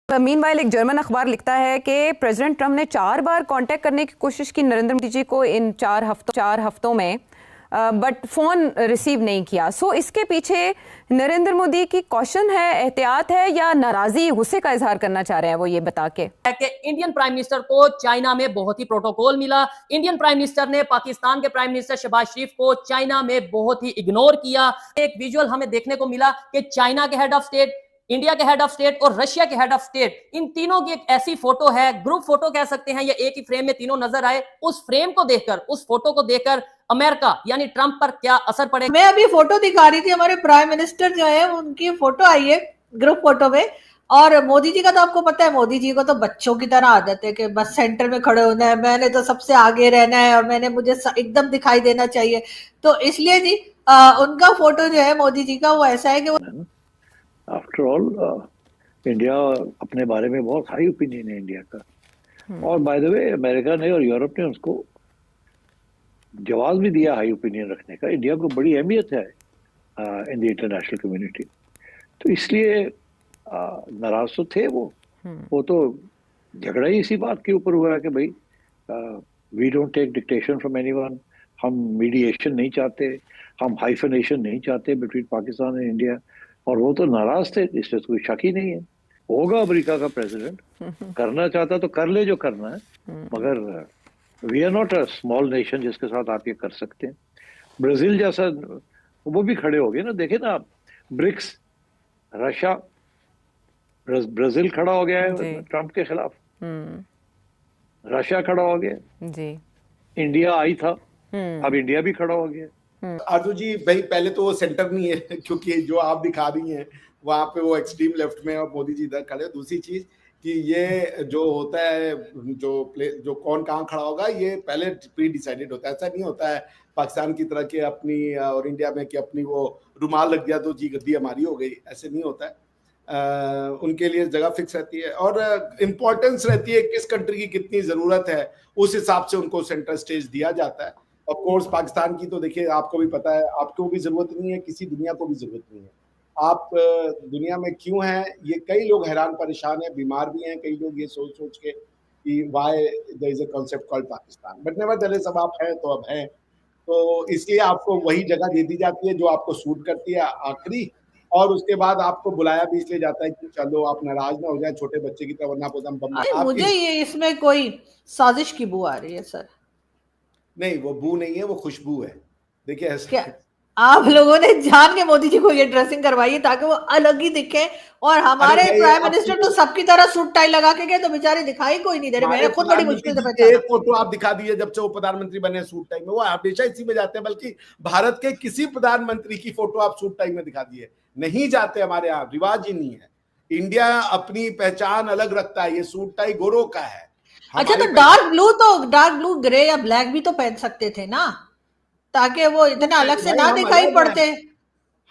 Meanwhile एक German अखबार लिखता है कि प्रेसिडेंट ट्रंप ने 4 बार कांटेक्ट करने की कोशिश की नरेंद्र मोदी जी को इन 4 हफ्तों में, बट फोन रिसीव नहीं किया। सो इसके पीछे नरेंद्र मोदी की कॉशन है, एहतियात है, या नाराजगी, गुस्से का इजहार करना चाह रहे हैं वो ये बता के कि इंडियन प्राइम मिनिस्टर को चाइना में बहुत ही प्रोटोकॉल मिला। इंडियन प्राइम मिनिस्टर ने पाकिस्तान के प्राइम मिनिस्टर शहबाज शरीफ को चाइना में बहुत ही इग्नोर किया। एक विजुअल हमें देखने को मिला कि चाइना के हेड ऑफ स्टेट, इंडिया के हेड ऑफ स्टेट और रशिया के हेड ऑफ स्टेट, इन तीनों की एक ऐसी फोटो है, ग्रुप फोटो कह सकते हैं, या एक ही फ्रेम में तीनों नजर आए। उस फ्रेम को देखकर, उस फोटो को देखकर अमेरिका यानी ट्रंप पर क्या असर पड़ेगा? मैं अभी फोटो दिखा रही थी, हमारे प्राइम मिनिस्टर जो है उनकी फोटो आई है ग्रुप फोटो में, और मोदी जी का तो आपको पता है, मोदी जी को तो बच्चों की तरह आदत है कि बस सेंटर में खड़े होना है, मैंने तो सबसे आगे रहना है और मुझे एकदम दिखाई देना चाहिए। तो इसलिए जी उनका फोटो जो है मोदी जी का वो ऐसा है कि वो आफ्टर ऑल इंडिया अपने बारे में बहुत हाई ओपिनियन है इंडिया का। और बाय द वे अमेरिका ने और यूरोप ने उसको जवाब भी दिया हाई ओपिनियन रखने का। इंडिया को बड़ी अहमियत है इन द इंटरनेशनल कम्युनिटी। तो इसलिए नाराज तो थे वो तो झगड़ा ही इसी बात के ऊपर हुआ है कि भाई we don't take dictation from anyone. हम मीडिएशन नहीं चाहते, हम हाइफनेशन नहीं चाहते बिटवीन पाकिस्तान एंड इंडिया। और वो तो नाराज थे, इसमें कोई शक ही नहीं है। होगा अमेरिका का प्रेसिडेंट, करना चाहता तो कर ले जो करना है, मगर we are not a small nation जिसके साथ आप ये कर सकते हैं। ब्राजील जैसा वो भी खड़े हो गए ना, देखे ना आप, ब्रिक्स, रशिया, ब्राजील खड़ा हो गया है ट्रंप के खिलाफ, रशिया खड़ा हो गया जी, इंडिया आई था, अब इंडिया भी खड़ा हो गया। आरजू जी भाई, पहले तो वो सेंटर नहीं है क्योंकि जो आप दिखा रही हैं वहां पे वो एक्सट्रीम लेफ्ट में और मोदी जी इधर खड़े। दूसरी चीज कि ये जो होता है, जो कौन कहाँ खड़ा होगा, ये पहले प्री डिसाइडेड होता है। ऐसा नहीं होता है पाकिस्तान की तरह के अपनी और इंडिया में कि अपनी वो रुमाल लग गया तो जी गद्दी हमारी हो गई, ऐसे नहीं होता है। उनके लिए जगह फिक्स रहती है और इम्पोर्टेंस रहती है किस कंट्री की कितनी जरूरत है, उस हिसाब से उनको सेंटर स्टेज दिया जाता है। ऑफ कोर्स पाकिस्तान की तो देखिए आपको भी पता है, आपको भी जरूरत नहीं है, किसी दुनिया को भी जरूरत नहीं है। आप दुनिया में क्यों हैं, ये कई लोग हैरान परेशान हैं, बीमार भी हैं कई लोग ये सोच सोच के कि why there is a concept called Pakistan. But nevertheless अब आप हैं तो अब हैं, तो इसलिए आपको वही जगह दे दी जाती है जो आपको सूट करती है आखिरी। और उसके बाद आपको बुलाया भी इसलिए जाता है कि चलो आप नाराज ना हो जाए छोटे बच्चे की तरह, वरना बम। मुझे ये इसमें कोई साजिश की बू आ रही है सर। नहीं, वो बू नहीं है, वो खुशबू है। देखिए क्या आप लोगों ने जान के मोदी जी को ये ड्रेसिंग करवाई है ताकि वो अलग ही दिखे, और हमारे प्राइम मिनिस्टर तो सबकी तरह सूट टाई लगा के गए तो बेचारे दिखाई कोई नहीं दे रहे। मैंने खुद बड़ी मुश्किल से पहचाना। एक फोटो आप दिखा दिए जब से वो प्रधानमंत्री बने सूट टाई में, वो हमेशा इसी में जाते हैं। बल्कि भारत के किसी प्रधानमंत्री की फोटो आप सूट टाई में दिखा दिए, नहीं जाते, हमारे यहाँ रिवाज ही नहीं है। इंडिया अपनी पहचान अलग रखता है, ये सूट टाई गोरों का है। अच्छा, तो डार्क ब्लू ग्रे या ब्लैक भी तो पहन सकते थे ना, ताकि वो इतना अलग से ना दिखाई पड़ते।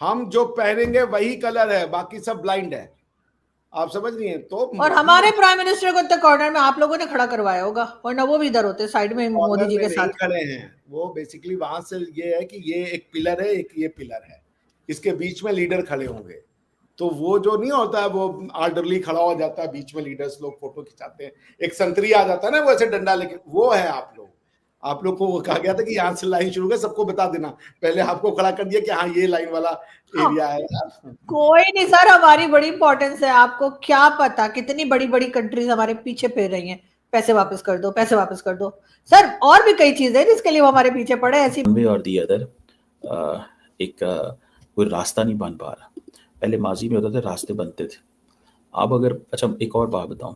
हम जो पहनेंगे वही कलर है, बाकी सब ब्लाइंड है, आप समझ रही हैं। तो और हमारे प्राइम मिनिस्टर को इतने कॉर्नर में आप लोगों ने खड़ा करवाया होगा, वरना वो भी इधर होते साइड में मोदी जी के साथ खड़े हैं। वो बेसिकली वहां से ये है कि ये एक पिलर है, एक ये पिलर है, इसके बीच में लीडर खड़े होंगे। तो वो जो नहीं होता है, वो आर्डरली खड़ा हो जाता है बीच में, लीडर्स लोग फोटो खिंचाते हैं, एक संतरी आ जाता है ना वो ऐसे डंडा लेके, वो है आप लोग को वो कहा गया था कि यहाँ से लाइन शुरू कर, सबको बता देना, पहले आपको खड़ा कर दिया कि हाँ ये लाइन वाला एरिया है। कोई नहीं सर, हमारी बड़ी इंपॉर्टेंस है। आपको क्या पता कितनी बड़ी बड़ी कंट्रीज हमारे पीछे फिर रही हैं, पैसे वापस कर दो, पैसे वापस कर दो सर। और भी कई चीजें जिसके लिए वो हमारे पीछे पड़े ऐसी। और दी अदर कोई रास्ता नहीं बन पा रहा। पहले माजी में होता था रास्ते बनते थे, अब अगर, अच्छा एक और बात बताऊं,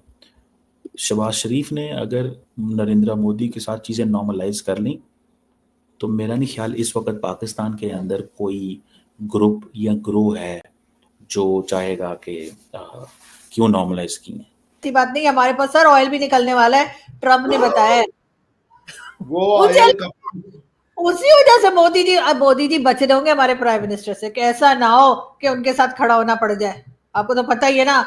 शहबाज शरीफ ने अगर नरेंद्र मोदी के साथ चीज़ें नॉर्मलाइज कर ली तो मेरा नहीं ख्याल इस वक्त पाकिस्तान के अंदर कोई ग्रुप या ग्रोह है जो चाहेगा कि क्यों नॉर्मलाइज की है। ऐसी बात नहीं, हमारे पास सर ऑयल भी निकलने वाला है, ट्रम्प ने बताया। वो उसी वजह से मोदी जी बचे रहेंगे हमारे प्राइम मिनिस्टर से, कि ऐसा ना हो कि उनके साथ खड़ा होना पड़ जाए। आपको तो पता ही है ना,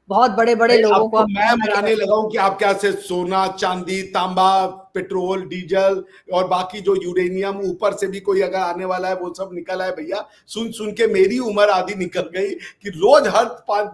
बहुत बड़े बड़े लोगों को मैं बताने लगा हूं कि आप क्या से सोना चांदी तांबा पेट्रोल डीजल और बाकी जो यूरेनियम ऊपर से भी कोई अगर आने वाला है वो सब निकल आए भैया। सुन सुन के मेरी उम्र आधी निकल गई कि रोज हर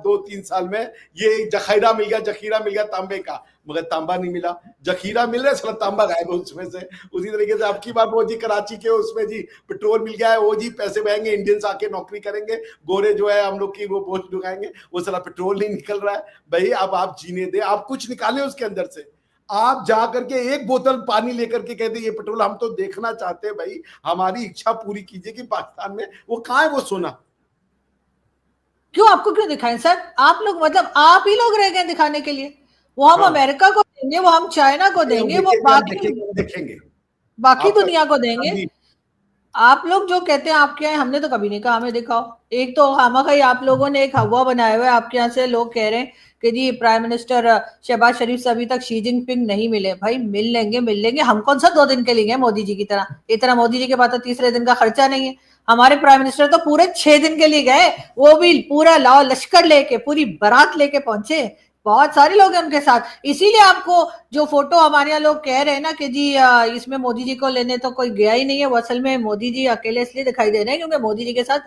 2-3 साल में ये जखीरा मिल गया तांबे का, मगर तांबा नहीं मिला। जखीरा मिल रहा है, साला तांबा गायब है उसमें से। उसी तरीके से अब की बार वो जी कराची के उसमें जी पेट्रोल मिल गया है, वो जी पैसे बहेंगे, इंडियंस आके नौकरी करेंगे, गोरे जो है हम लोग की वो बोझ ढुकाएंगे, वो साला पेट्रोल नहीं निकल रहा है। भाई अब आप जीने दे, आप कुछ निकालें उसके अंदर से। आप जा करके एक बोतल पानी लेकर के कहते ये पेट्रोल, हम तो देखना चाहते हैं भाई, हमारी इच्छा पूरी कीजिए कि पाकिस्तान में वो कहाँ है वो सोना। क्यों, आपको क्यों दिखाएं सर? आप लोग मतलब आप ही लोग रह गए दिखाने के लिए। वो हम अमेरिका को देंगे, वो हम चाइना को देंगे, वो देखेंगे बाकी दुनिया को देंगे। आप लोग जो कहते हैं आपके यहाँ, हमने तो कभी नहीं कहा हमें दिखाओ। एक तो खामखा आप लोगों ने एक हवा बनाया हुआ है, आपके यहाँ से लोग कह रहे हैं कि जी प्राइम मिनिस्टर शहबाज शरीफ से अभी तक शी जिनपिंग नहीं मिले। भाई मिल लेंगे। हम कौन सा 2 दिन के लिए गए मोदी जी की तरह? इतना मोदी जी के पास तो तीसरे दिन का खर्चा नहीं है। हमारे प्राइम मिनिस्टर तो पूरे 6 दिन के लिए गए, वो भी पूरा लाओ लश्कर लेके, पूरी बारात लेके पहुंचे। बहुत सारे लोग हैं उनके साथ। इसीलिए आपको जो फोटो हमारे यहाँ लोग कह रहे हैं ना कि जी इसमें मोदी जी को लेने तो कोई गया ही नहीं है, वो असल में मोदी जी अकेले इसलिए दिखाई दे रहे हैं क्योंकि मोदी जी के साथ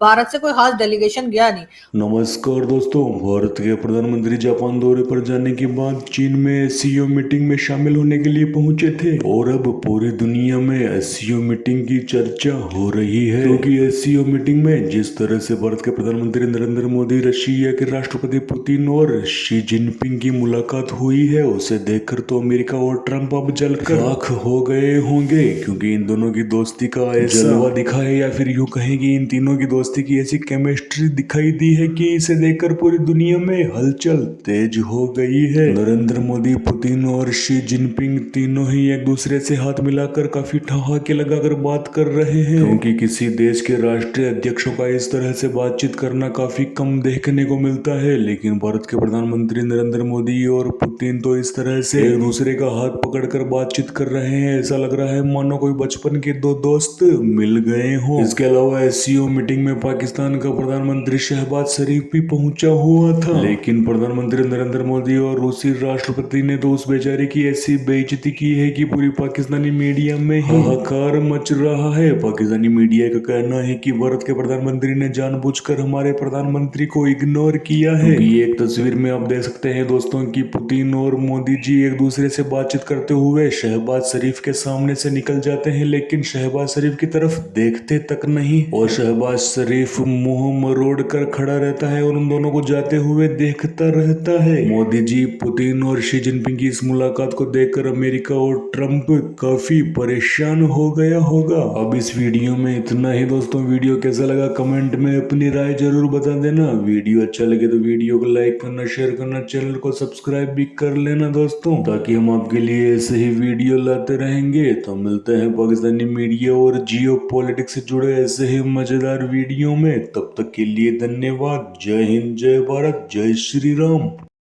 भारत से कोई खास डेलीगेशन गया नहीं। नमस्कार दोस्तों, भारत के प्रधानमंत्री जापान दौरे पर जाने के बाद चीन में एससीओ मीटिंग में शामिल होने के लिए पहुंचे थे और अब पूरी दुनिया में एससीओ मीटिंग की चर्चा हो रही है, क्योंकि एससीओ मीटिंग में जिस तरह से भारत के प्रधानमंत्री नरेंद्र मोदी, रशिया के राष्ट्रपति पुतिन और शी जिनपिंग की मुलाकात हुई है, उसे देखकर तो अमेरिका और ट्रंप अब जलकर राख हो गए होंगे, क्योंकि इन दोनों की दोस्ती का ऐसा जलवा दिखा है, या फिर यूं कहें कि इन तीनों की दोस्ती की ऐसी केमिस्ट्री दिखाई दी है कि इसे देखकर पूरी दुनिया में हलचल तेज हो गई है। नरेंद्र मोदी, पुतिन और शी जिनपिंग तीनों ही एक दूसरे से हाथ मिलाकर काफी ठहाके लगाकर बात कर रहे हैं, क्योंकि किसी देश के राष्ट्रीय अध्यक्षों का इस तरह से बातचीत करना काफी कम देखने को मिलता है। लेकिन भारत के प्रधानमंत्री नरेंद्र मोदी और पुतिन तो इस तरह से एक दूसरे का हाथ पकड़कर बातचीत कर रहे हैं, ऐसा लग रहा है मानो कोई बचपन के 2 दोस्त मिल गए हों। इसके अलावा एससीओ मीटिंग में पाकिस्तान का प्रधानमंत्री शहबाज शरीफ भी पहुंचा हुआ था, लेकिन प्रधानमंत्री नरेंद्र मोदी और रूसी राष्ट्रपति ने तो उस बेचारे की ऐसी बेइज्जती की है कि पूरी पाकिस्तानी मीडिया में हाहाकार मच रहा है। पाकिस्तानी मीडिया का कहना है कि भारत के प्रधानमंत्री ने जानबूझकर हमारे प्रधानमंत्री को इग्नोर किया है। एक तस्वीर में आप देख सकते हैं दोस्तों कि पुतिन और मोदी जी एक दूसरे से बातचीत करते हुए शहबाज शरीफ के सामने से निकल जाते हैं, लेकिन शहबाज शरीफ की तरफ देखते तक नहीं, और शहबाज शरीफ मुंह मरोड़ कर खड़ा रहता है और उन दोनों को जाते हुए देखता रहता है। मोदी जी, पुतिन और शी जिनपिंग की इस मुलाकात को देखकर अमेरिका और ट्रंप काफी परेशान हो गया होगा। अब इस वीडियो में इतना ही दोस्तों। वीडियो कैसा लगा कमेंट में अपनी राय जरूर बता देना। वीडियो अच्छा लगे तो वीडियो को लाइक करना, शेयर करना, चैनल को सब्सक्राइब भी कर लेना दोस्तों, ताकि हम आपके लिए ऐसे ही वीडियो लाते रहेंगे। तो मिलते हैं पाकिस्तानी मीडिया और जियो पॉलिटिक्स से जुड़े ऐसे ही मजेदार वीडियो में। तब तक के लिए धन्यवाद। जय हिंद, जय भारत, जय श्री राम।